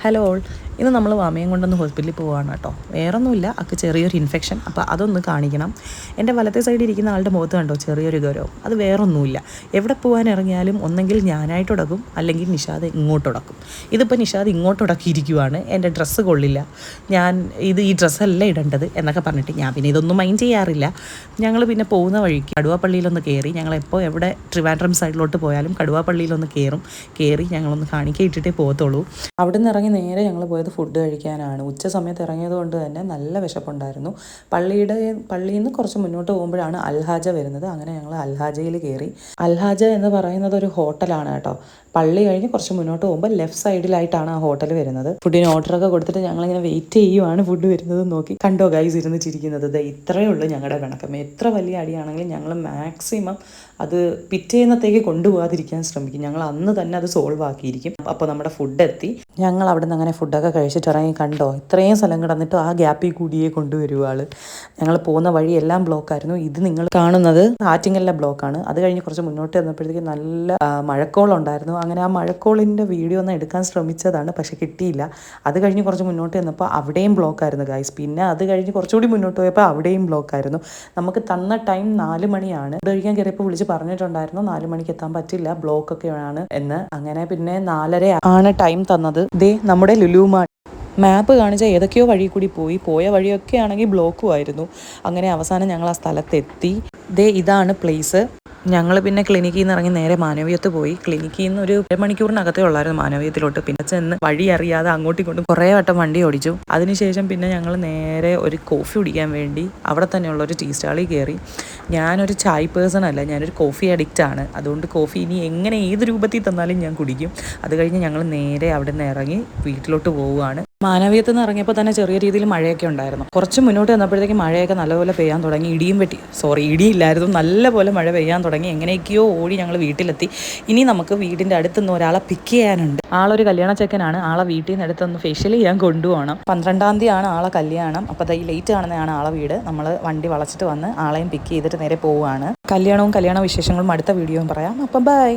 Hello all, ഇന്ന് നമ്മൾ വാമയും കൊണ്ടൊന്ന് ഹോസ്പിറ്റലിൽ പോവുകയാണ് കേട്ടോ. വേറൊന്നുമില്ല, അക്ക് ചെറിയൊരു ഇൻഫെക്ഷൻ, അപ്പോൾ അതൊന്ന് കാണിക്കണം. എൻ്റെ വലത്തെ സൈഡിൽ ഇരിക്കുന്ന ആളുടെ മുഖത്ത് കണ്ടോ ചെറിയൊരു ഗൗരവം. അത് വേറൊന്നുമില്ല. എവിടെ പോകാൻ ഇറങ്ങിയാലും ഒന്നെങ്കിൽ ഞാനായിട്ട് ഉടക്കും, അല്ലെങ്കിൽ നിഷാദ് ഇങ്ങോട്ട് ഉടക്കും. ഇതിപ്പോൾ നിഷാദ് ഇങ്ങോട്ട് ഉടക്കിയിരിക്കുവാണ്. എൻ്റെ ഡ്രസ്സ് കൊള്ളില്ല, ഞാൻ ഈ ഡ്രസ്സല്ല ഇടേണ്ടത് എന്നൊക്കെ പറഞ്ഞിട്ട് ഞാൻ പിന്നെ ഇതൊന്നും മൈൻഡ് ചെയ്യാറില്ല. ഞങ്ങൾ പിന്നെ പോകുന്ന വഴിക്ക് കടുവാപ്പള്ളിയിലൊന്ന് കയറി. ഞങ്ങളെപ്പോൾ എവിടെ ട്രിവാൻഡ്രം സൈഡിലോട്ട് പോയാലും കടുവാപ്പള്ളിയിലൊന്ന് കയറി ഞങ്ങളൊന്ന് കാണിക്കാൻ ഇട്ടിട്ടേ പോകത്തുള്ളൂ. അവിടെ നിന്ന് ഇറങ്ങി നേരെ ഞങ്ങൾ പോയത് ഫുഡ് കഴിക്കാനാണ്. ഉച്ച സമയത്ത് ഇറങ്ങിയത് കൊണ്ട് തന്നെ നല്ല വിശപ്പുണ്ടായിരുന്നു. പള്ളിയിൽ നിന്ന് കുറച്ച് മുന്നോട്ട് പോകുമ്പോഴാണ് അൽഹാജ വരുന്നത്. അങ്ങനെ ഞങ്ങൾ അൽഹാജയിൽ കയറി. അൽഹാജ എന്ന് പറയുന്നത് ഒരു ഹോട്ടലാണ് കേട്ടോ. പള്ളി കഴിഞ്ഞ് കുറച്ച് മുന്നോട്ട് പോകുമ്പോൾ ലെഫ്റ്റ് സൈഡിലായിട്ടാണ് ആ ഹോട്ടൽ വരുന്നത്. ഫുഡിന് ഓർഡറൊക്കെ കൊടുത്തിട്ട് ഞങ്ങളിങ്ങനെ വെയിറ്റ് ചെയ്യുവാണ് ഫുഡ് വരുന്നത് നോക്കി. കണ്ടോ ഗൈസ് ഇരുന്ന് ചിരിക്കുന്നത്. ഇത്രയേ ഉള്ളൂ ഞങ്ങളുടെ കണക്കം. എത്ര വലിയ അടിയാണെങ്കിലും ഞങ്ങൾ മാക്സിമം അത് പിറ്റേന്നത്തേക്ക് കൊണ്ടുപോകാതിരിക്കാൻ ശ്രമിക്കും. ഞങ്ങൾ അന്ന് തന്നെ അത് സോൾവ് ആക്കിയിരിക്കും. അപ്പോൾ നമ്മുടെ ഫുഡ് എത്തി. ഞങ്ങൾ അവിടെ നിന്ന് അങ്ങനെ ഫുഡൊക്കെ കഴിച്ചിട്ട് ഇറങ്ങി. കണ്ടോ ഇത്രയും സ്ഥലം കിടന്നിട്ട് ആ ഗ്യാപ്പിൽ കൂടിയേ കൊണ്ടുവരുവാൾ. ഞങ്ങൾ പോകുന്ന വഴി എല്ലാം ബ്ലോക്കായിരുന്നു. ഇത് നിങ്ങൾ കാണുന്നത് ആറ്റിങ്ങലിലെ ബ്ലോക്കാണ്. അത് കഴിഞ്ഞ് കുറച്ച് മുന്നോട്ട് വന്നപ്പോഴത്തേക്ക് നല്ല മഴക്കോളുണ്ടായിരുന്നു. അങ്ങനെ ആ മഴക്കോളിൻ്റെ വീഡിയോ ഒന്ന് എടുക്കാൻ ശ്രമിച്ചതാണ്, പക്ഷെ കിട്ടിയില്ല. അത് കഴിഞ്ഞ് കുറച്ച് മുന്നോട്ട് വന്നപ്പോൾ അവിടെയും ബ്ലോക്കായിരുന്നു ഗൈസ്. പിന്നെ അത് കഴിഞ്ഞ് കുറച്ചുകൂടി മുന്നോട്ട് പോയപ്പോൾ അവിടെയും ബ്ലോക്കായിരുന്നു. നമുക്ക് തന്ന ടൈം 4 മണിയാണ്. ഫുഡ് കഴിക്കാൻ കയറിയപ്പോൾ വിളിച്ച് പറഞ്ഞിട്ടുണ്ടായിരുന്നു 4 മണിക്ക് എത്താൻ പറ്റില്ല, ബ്ലോക്കൊക്കെയാണ് എന്ന്. അങ്ങനെ പിന്നെ 4:30 ആണ് ടൈം തന്നത്. നമ്മുടെ ലുലു മാൾ മാപ്പ് കാണിച്ച ഏതൊക്കെയോ വഴി കൂടി പോയ വഴിയൊക്കെ ആണെങ്കിൽ ബ്ലോക്കും ആയിരുന്നു. അങ്ങനെ അവസാനം ഞങ്ങൾ ആ സ്ഥലത്തെത്തി. ഇതാണ് പ്ലേസ്. ഞങ്ങൾ പിന്നെ ക്ലിനിക്കിൽ നിന്ന് ഇറങ്ങി നേരെ മാനവീയത്ത് പോയി. ക്ലിനിക്കിൽ നിന്ന് ഒരു 1 മണിക്കൂറിനകത്തേ ഉള്ളായിരുന്നു മാനവീയത്തിലോട്ട്. പിന്നെ ചെന്ന് വഴി അറിയാതെ അങ്ങോട്ടും ഇങ്ങോട്ടും കുറേ വട്ടം വണ്ടി ഓടിച്ചു. അതിനുശേഷം പിന്നെ ഞങ്ങൾ നേരെ ഒരു കോഫി കുടിക്കാൻ വേണ്ടി അവിടെ തന്നെയുള്ള ഒരു ടീ സ്റ്റാളിൽ കയറി. ഞാനൊരു ചായ് പേഴ്സൺ അല്ല, ഞാനൊരു കോഫി അഡിക്റ്റ് ആണ്. അതുകൊണ്ട് കോഫി ഇനി എങ്ങനെ ഏത് രൂപത്തിൽ തന്നാലും ഞാൻ കുടിക്കും. അത് കഴിഞ്ഞ് ഞങ്ങൾ നേരെ അവിടെ നിന്ന് ഇറങ്ങി വീട്ടിലോട്ട് പോവുകയാണ്. മാനവീയത്ത് നിന്ന് ഇറങ്ങിയപ്പോൾ തന്നെ ചെറിയ രീതിയിൽ മഴയൊക്കെ ഉണ്ടായിരുന്നു. കുറച്ച് മുന്നോട്ട് വന്നപ്പോഴത്തേക്ക് മഴയൊക്കെ നല്ലപോലെ പെയ്യാൻ തുടങ്ങി. ഇടിയില്ലായിരുന്നു, നല്ലപോലെ മഴ പെയ്യാൻ തുടങ്ങി. എങ്ങനെയൊക്കെയോ ഓടി ഞങ്ങൾ വീട്ടിലെത്തി. ഇനി നമുക്ക് വീടിൻ്റെ അടുത്തുനിന്ന് ഒരാളെ പിക്ക് ചെയ്യാനുണ്ട്. ആളൊരു കല്യാണ ചെക്കനാണ്. ആളെ വീട്ടിൽ നിന്ന് അടുത്തൊന്ന് ഫേഷ്യൽ ചെയ്യാൻ കൊണ്ടുപോകണം. 12-ാം തീയതിയാണ് ആളെ കല്യാണം. അപ്പോൾ ഈ ലേറ്റ് കാണുന്നതാണ് ആളെ വീട്. നമ്മൾ വണ്ടി വളച്ചിട്ട് വന്ന് ആളെയും പിക്ക് ചെയ്തിട്ട് നേരെ പോവുകയാണ്. കല്യാണ വിശേഷങ്ങളും അടുത്ത വീഡിയോയും പറയാം. അപ്പം ബൈ.